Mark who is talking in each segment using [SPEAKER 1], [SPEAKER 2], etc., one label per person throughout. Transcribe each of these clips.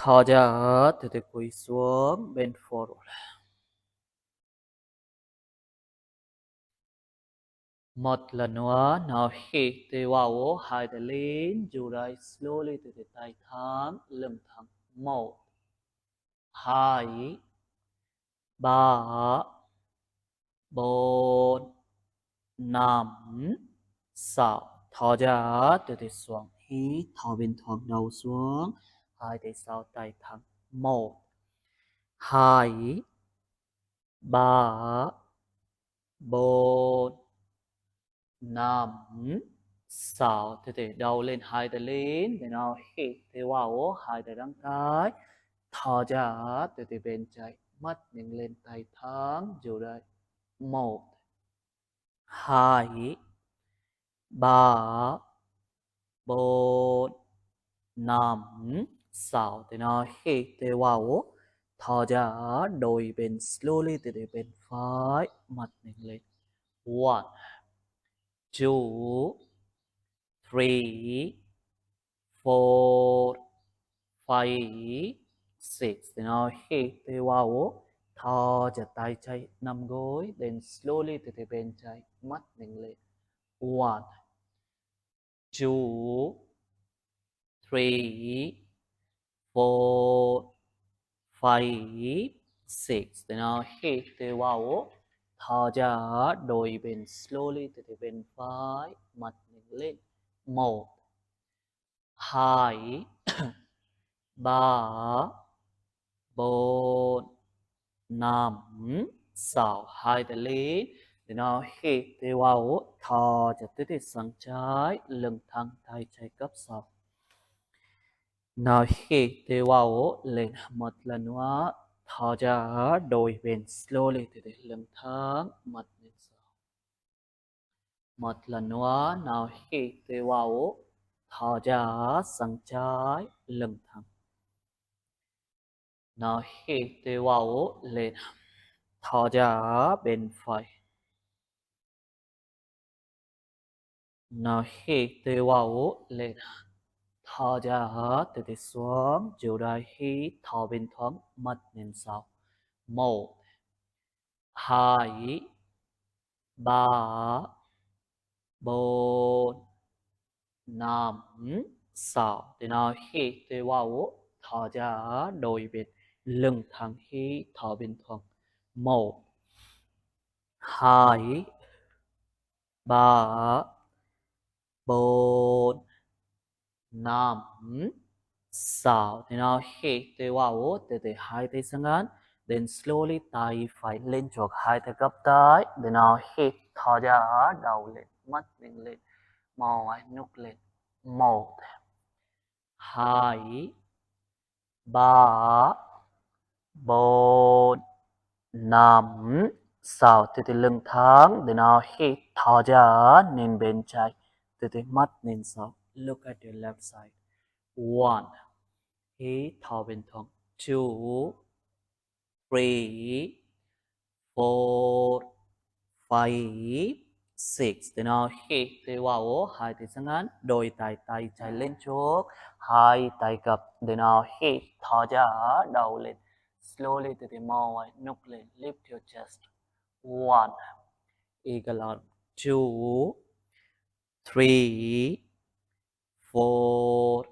[SPEAKER 1] thò ra từ từ cúi xuống bên forward. Một lần nữa nào hít từ vào hai tay lên dù đây slowly từ từ tay thẳng lưng thẳng. 1 2 3 4 5 6 thò ra từ từ xuống hít thò bên thòng đầu xuống hai tay sau tay thẳng. 1 2 3 4 5 6 từ từ đầu lên hai tay lên để nào hít từ vào hai tay đăng cái thò ra từ từ bên trái mắt nhìn lên tay thẳng dù đây. 1 2 3 4 5 6 từ nào hít từ vào thò ra đôi bên slowly từ từ bên phải mắt nhìn lên. 1 2 3 4 5 6 từ nào hít từ vào thò ra tay trái nằm gối then slowly từ từ bên trái mắt nhìn lên. 1 2 3 4 5 6 từ nào hít từ vào thò ra đôi bên slowly từ từ bên phải mắt nhìn lên. 1 2 3 4 5 6 hai tay lên để nó hít từ vào thò ra từ từ sang trái lưng thẳng tay trái cấp sau. Nó hít từ vào lên một lần nữa thò ra đôi bên slowly từ từ lưng thẳng mặt lên sau. Một lần nữa nào hít từ vào thò ra sang trái lưng thẳng. Nào hít từ vào lên thò ra bên phải. Nào hít từ vào lên thò ra từ từ xuống chiều đây hít thò bên thoáng mắt lên sau. 1 2 3 4 5 6 từ nào hít từ vào thò ra đôi bên lưng thẳng hít thò bên thoáng. 1 2 3 4 5 6 thì nào hít từ vào từ từ hai tay sang ngang then slowly tay phải lên chuột hai tay gấp tới để nào hít thò ra đầu lên mắt nhìn lên mỏi nút lên. 1 2 3 4 5 6 từ từ lưng thẳng để nào hít thò ra nhìn bên trái từ từ mắt nhìn sau. Look at your left side. 1 hít thò bên thẳng. 2 3 4 5 6 từ nào hít từ vào hai tay sang ngang đôi tay tay trái lên trước hai tay gập từ nào hít thò ra đầu lên slowly từ từ mỏi nút lên lift your chest. 1 eagle arm. 2 3 4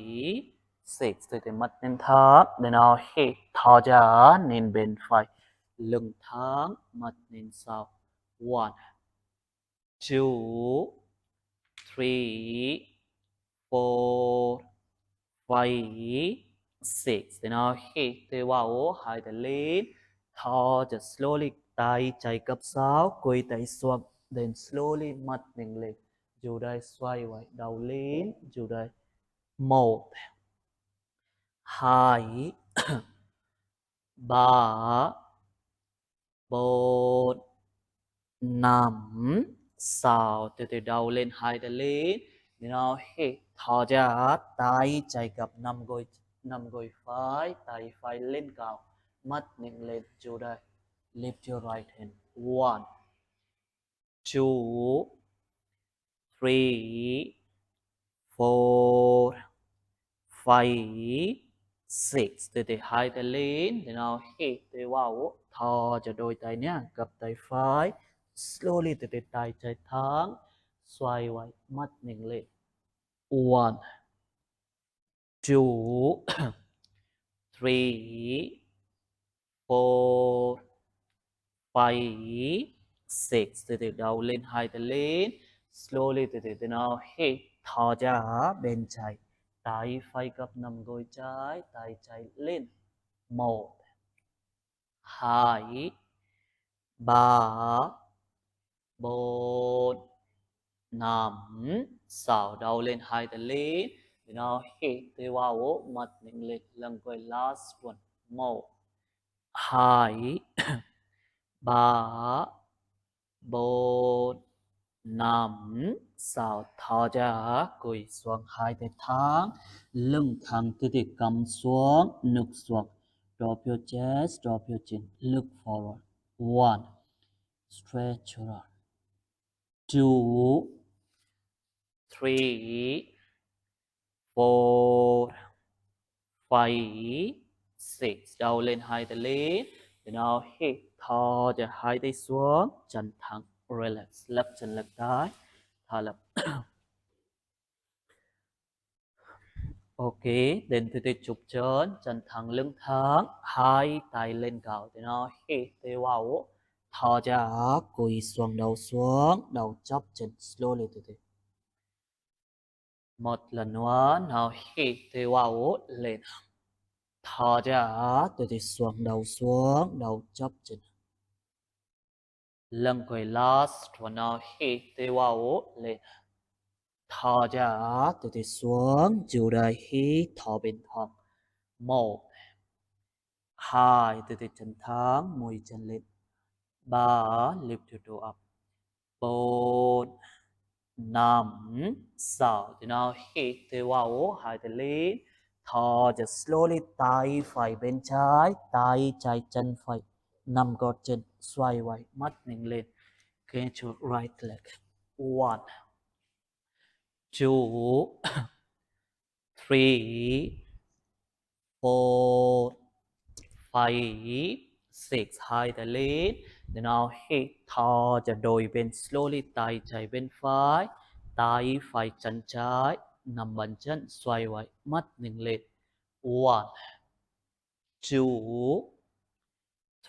[SPEAKER 1] 5 6 từ từ mắt lên thẳng để nào hít thò ra nên bên phải lưng thẳng mắt lên sau. 1 2 3 4 5 6 từ nào hít từ vào hai tay lên thò ra slowly tay trái cấp sáu quay tay xuống then slowly mắt nhìn lên dù đây xoay quay đầu lên dù đây. 1 2 3 4 5 6 từ từ đầu lên hai tay lên nào hít thò ra tay trái gập nằm gối phải tay phải lên cao mắt nhìn lên chỗ đây. Lift your right hand. 1 2 3 4 5 6 từ hai tay lên thì nào hít từ vào thò cho đôi tay nhé gập tay phải slowly từ tay trái thắng xoay quay mắt nhìn lên 1 2 3 4 5 6 từ đầu lên hai tay lên slowly từ nào hít thò ra bên trái tay phải gập nằm gối trái tay trái lên 1 2 3 4 5 6 đầu lên hai tay lên nào hít từ vào mặt nhìn lên lần cuối last one 1 2 3 4 5 6 thò ra cúi xuống hai tay thẳng lưng thẳng từ từ cầm xuống ngực xuống drop your chest drop your chin look forward 1 stretch your arm 2 3 4 5 6 đầu lên hai tay lên now hít thò ra hai tay xuống chân thẳng relax lấp chân lật trái thả lấp ok đến từ từ chụp chân thẳng lưng thẳng hai tay lên cao thì nó hít từ vào thò ra cúi xuống đầu chắp chân slowly từ từ một lần nữa nào hít từ vào lên thò ra từ từ xuống đầu chắp chân lần cuối last one nào hít từ vào lên thò ra từ từ xuống chiều đây hít thò bên thòng 1 2 từ từ chân thẳng môi chân lên 3 lift your toe up 4 5 6 thì nào hít từ vào hai tay lên thò ra slowly tay phải bên trái tay trái chân phải nằm gót chân xoay quay mắt nhìn lên get your right leg 1 2 3 4 5 6 hai tay lên then now hít thò ra đôi bên slowly tay trái bên phải tay phải chân trái nằm bàn chân xoay quay mắt nhìn lên 1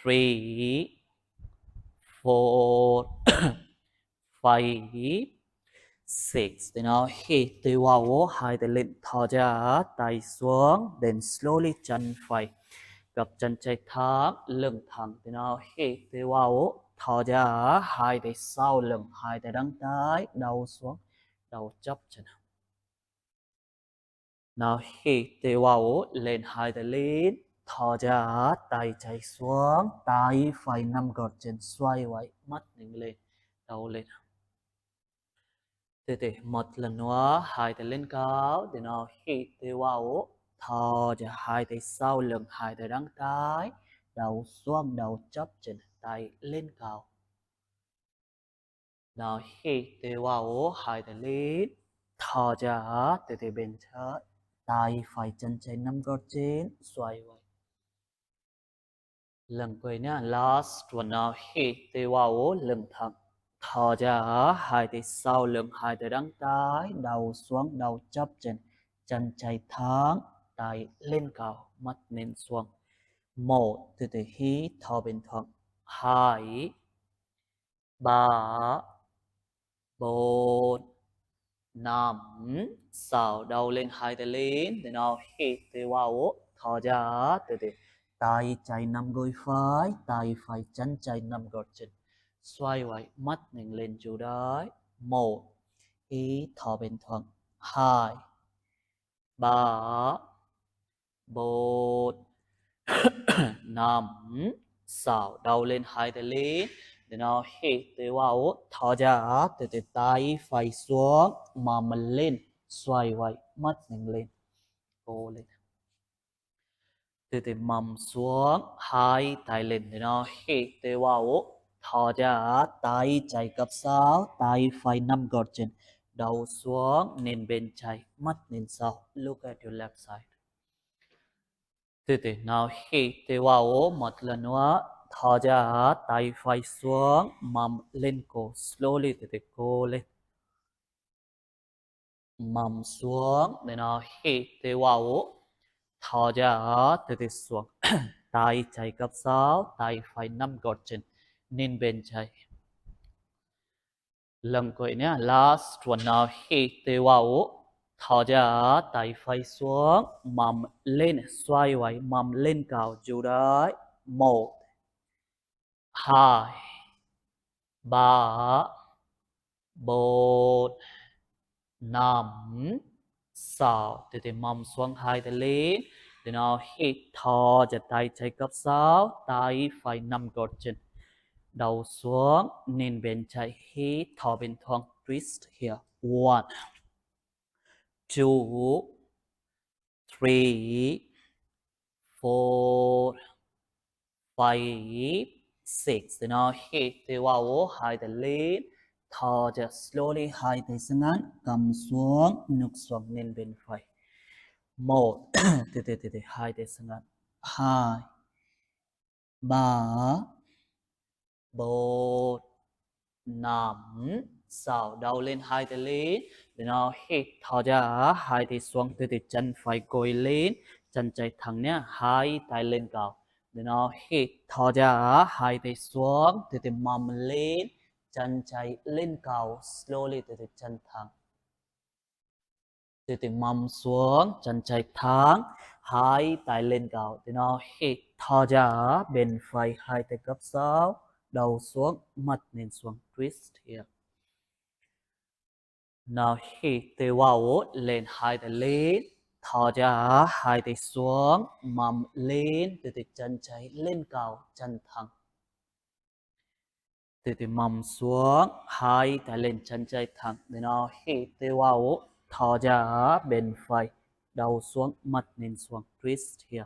[SPEAKER 1] 2 3 4 5 6 then now hít từ vào hai tay lên thò ra tay xuống then slowly chân phải gập chân trái thẳng lưng thẳng thì nào hít từ vào thò ra hai tay sau lưng hai tay đằng trái đầu xuống đầu chấp chân nào hít từ vào lên hai tay lên thò ra tay trái xuống tay phải nằm gọt chân xoay quay mắt nhìn lên đầu lên từ từ một lần nữa hai tay lên cao thì nào hít từ vào thò ra hai tay sau lưng hai tay đằng trái đầu xuống đầu chấp chân tay lên cao nào hít từ vào hai tay lên thò ra từ từ bên trái tay phải chân trái nắm gót trên xoay quay lần cuối nha last one nào hít từ vào lưng thẳng thò ra hai tay sau lưng hai tay đằng trái đầu xuống đầu chấp chân chân trái thẳng tay lên cao mắt nhìn xuống 1 từ từ hít thở bình thường 2 3 4 5 6 đầu lên hai tay lên từ nào hít từ vào thở ra từ từ tay trái nằm gối phải tay phải chân trái nằm gót chân xoay quay mắt nhìn lên chỗ đấy 1 hít thở bình thường 2 3 4 5 6 đầu lên hai tay lên để nào hít từ vào thở ra từ từ tay phải xuống mà mình lên xoay quay mắt nhìn lên cô lên từ từ mầm xuống hai tay lên để nào hít từ vào thở ra tay trái cặp sáu tay phải nắm gót chân đầu xuống nên bên trái, mắt nên sau. Look at your left side. Nào hít vào một lần nữa, thở ra, tay phải xuống, mầm lên cổ, slowly cô lên, mầm xuống, nào hít vào, thở ra, xuống, tay trái gập sau, tay phải nắm gọt chân, nên bên trái. Lần cuối nhé, last one, nào hít vào, thở ra, tay phải xuống, mầm lên, xoay quay, mầm lên cao, chú đấy, 1, 2, 3, 4, 5, 6. Từ từ mông xuống 2 tay lên. Từ nào hít thở ra, tay trái gập sau, tay phải nắm gọt chân. Đầu xuống, nên bên trái hít thở bên thuận, twist here. 1, 2, 3, 4, 5, 6. Từ nào hít vào 2 tay lên. Thở ra slowly 2 tay sang cầm xuống, nút xuống nên bên phải. 1, từ 2 tay sang 2, 3, 4, 5, 6. Đầu lên 2 tay lên. Từ nào hít thở ra 2 tay xuống, từ chân phải gối lên, chân trái thẳng nhé, 2 tay lên cao. Từ nào hít thở ra 2 tay xuống, từ mầm lên, chân trái lên cao, slowly từ chân thẳng. Từ mầm xuống, chân trái thẳng, 2 tay lên cao. Từ nào hít thở ra bên phải, 2 tay gập sau, đầu xuống, mắt nhìn xuống, twist here. Nào hít vào lên 2 tay lên, thở ra 2 tay xuống, mầm lên, từ chân trái lên cao, chân thẳng. Từ mầm xuống, 2 tay lên, chân trái thẳng. Nào hít vào, thở ra bên phải, đầu xuống, mắt nhìn xuống, twist here.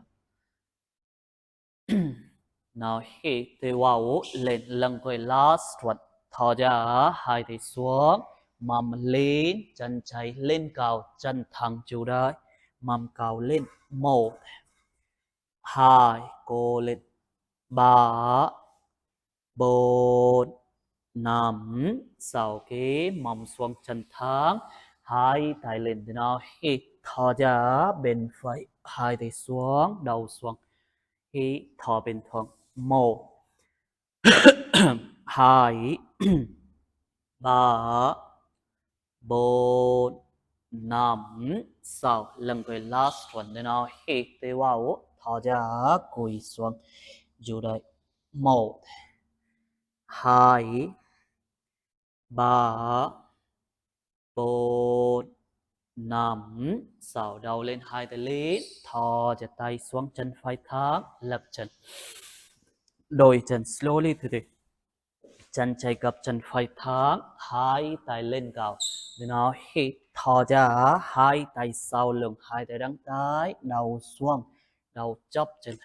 [SPEAKER 1] Nào hít vào lên lần cuối last one, thở ra 2 tay xuống, mầm lên, chân trái lên cao, chân thẳng chú đấy, mầm cao lên. 1, 2, cô lên. 3, 4, 5, 6. Cái mầm xuống chân thẳng, 2 tay lên. Nào hít thở ra bên phải, 2 tay xuống, đầu xuống, hít thở bên thuận. 1, 2, 3, 4, 5, 6. Lần cuối last one. Nào hít vào, thở ra, cúi xuống, giữ đấy. 1, 2, 3, 4, 5, 6. Đầu lên 2 tay lên, thở ra, tay xuống, chân phải thẳng, lật chân. Đôi chân slowly từ từ. Chân trái gập, chân phải thẳng, 2 tay lên cao. Nào hít thở ra, 2 tay sau lưng, 2 tay đằng trái, đầu xuống, đầu chóp chân.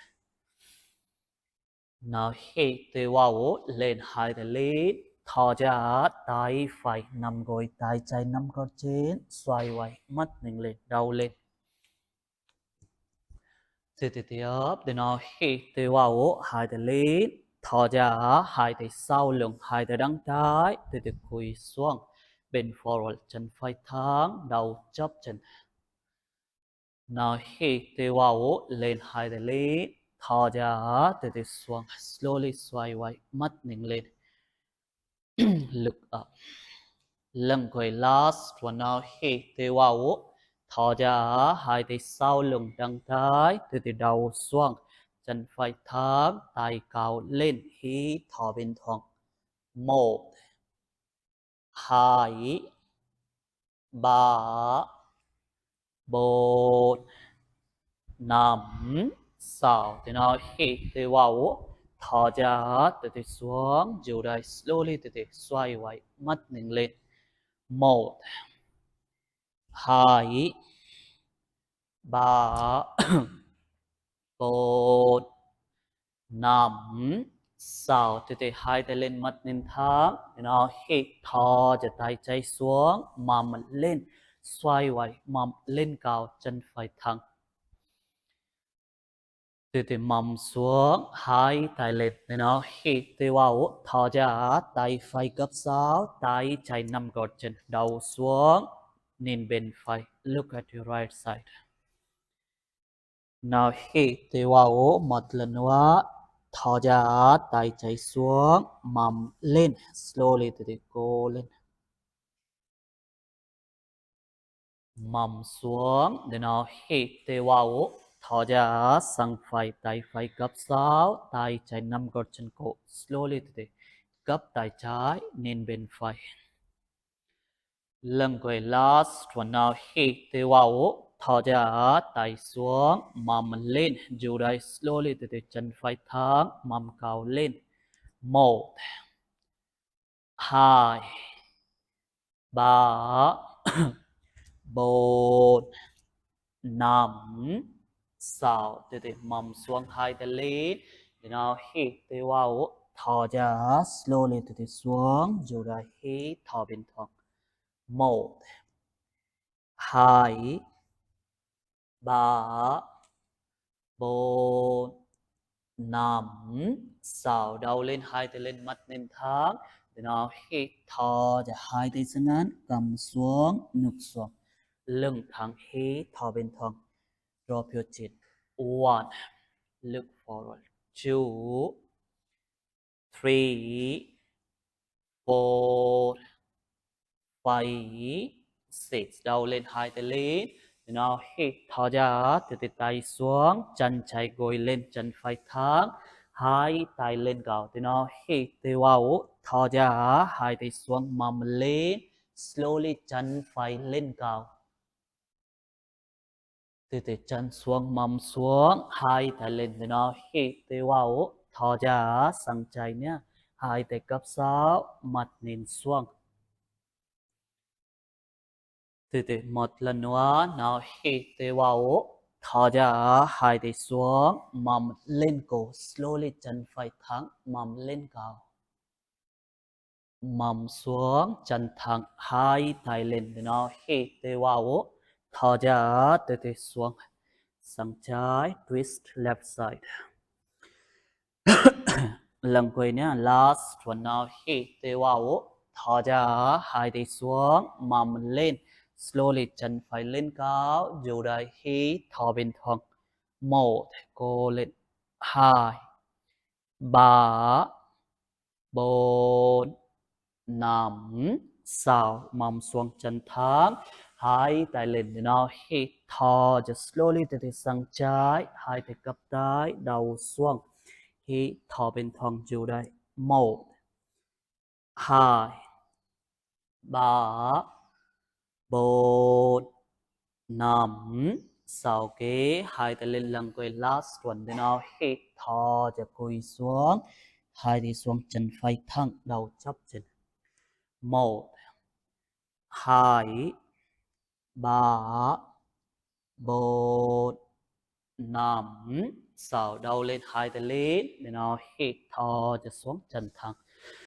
[SPEAKER 1] Nào hít vào lên 2 tay lên, thở ra, tay phải nắm gối, tay trái nắm gót trên, xoay quay, mắt nhìn lên, đầu lên. Tiếp nào hít vào 2 tay lên, thở ra 2 tay sau lưng, 2 tay đằng trái, từ cúi xuống, bên forward, chân phải thẳng, đầu chóp chân. Nào hít vào lên 2 tay lên, thở ra từ xuống, slowly xoay quay, mắt nhìn lên. Look up. Lần cuối last one. Nào hít vào, thở ra 2 tay sau lưng đằng trái, từ đầu xuống, chân phải thẳng, tay cao lên, hít thở bên thuận. 1, 2, 3, 4, 5, 6. Từ nào hít vào, thở ra từ xuống, giữ đây, slowly từ xoay quay, mắt nhìn lên. 1, 2, 3, 4, 5, Sào thì hai tay lên mặt nên thắng. Thì nó hít thò cho tay trái xuống. Mầm lên. Xoay quay. Mầm lên cao. Chân phải thẳng. Thì mầm xuống. Hai tay lên. Thì nó hít thì vào. Thò ra. Tay phải gấp sáu. Tay trái nằm gọt chân. Đầu xuống. Nhìn bên phải. Look at your right side. Nào hít thì vào một lần nữa. Thò ra tay trái xuống. Mầm lên. Slowly thì cô lên. Mầm xuống. Để nào hít thì vào. Thò ra sang phải. Tay phải gấp sáu. Tay trái nằm gọt chân cổ. Slowly thì gấp tay trái lên bên phải. Lần cuối last one. Nào hít thì vào. Thò ra tay xuống. Mầm lên. Dù đây slowly thì chân phải thẳng. Mầm cao lên. 1 2 3 4 5 6 từ mầm xuống hai tay lên. Thì nào hít thì vào. Thò ra slowly từ xuống. Dù đây hít thò bên thuận. 1 2 3 4 5 6 đầu lên hai tay lên mắt lên thẳng. Thì nó hít thò ra hai tay sang ngắn cầm xuống ngực xuống lưng thẳng hít thò bên thuận. Drop your chin. 1 look forward. 2 3 4 5 6 đầu lên hai tay lên. Thì nó hít thò ra từ tay xuống chân trái gối lên chân phải thẳng hai tay lên cao. Thì nó hít thì vào thò ra hai tay xuống mầm lên slowly chân phải lên cao. Từ chân xuống mầm xuống hai tay lên. Thì nó hít thì vào thò ra sang trái nhé. Hai tay cấp sáu mặt nhìn xuống. Từ một lần nữa. Nào hít thì vào thò ra hai tay xuống mầm lên cổ slowly chân phải thẳng mầm lên cao. Mầm xuống chân thẳng hai tay lên. Thì nó hít thì vào thò ra từ xuống sang trái twist left side. Lần cuối nhé. Last one. Nào hít thì vào thò ra hai tay xuống mầm lên slowly chân phải lên cao. Dù đây hít thò bên thuận. 1 cô lên. 2 3 4 5 6 mầm xuống chân thẳng hai tay lên. Thì nó hít thò just slowly từ sang trái hai tay cấp tay đầu xuống hít thò bên thuận. Dù đây 1 2 3 4 5 6 kế hai tay lên lần cuối last one. Thì nó hít thò cho cùi xuống hai tay xuống chân phải thẳng đầu chắp chân. 1 2 3 4 5 6 đầu lên hai tay lên. Thì nó hít thò cho xuống chân thẳng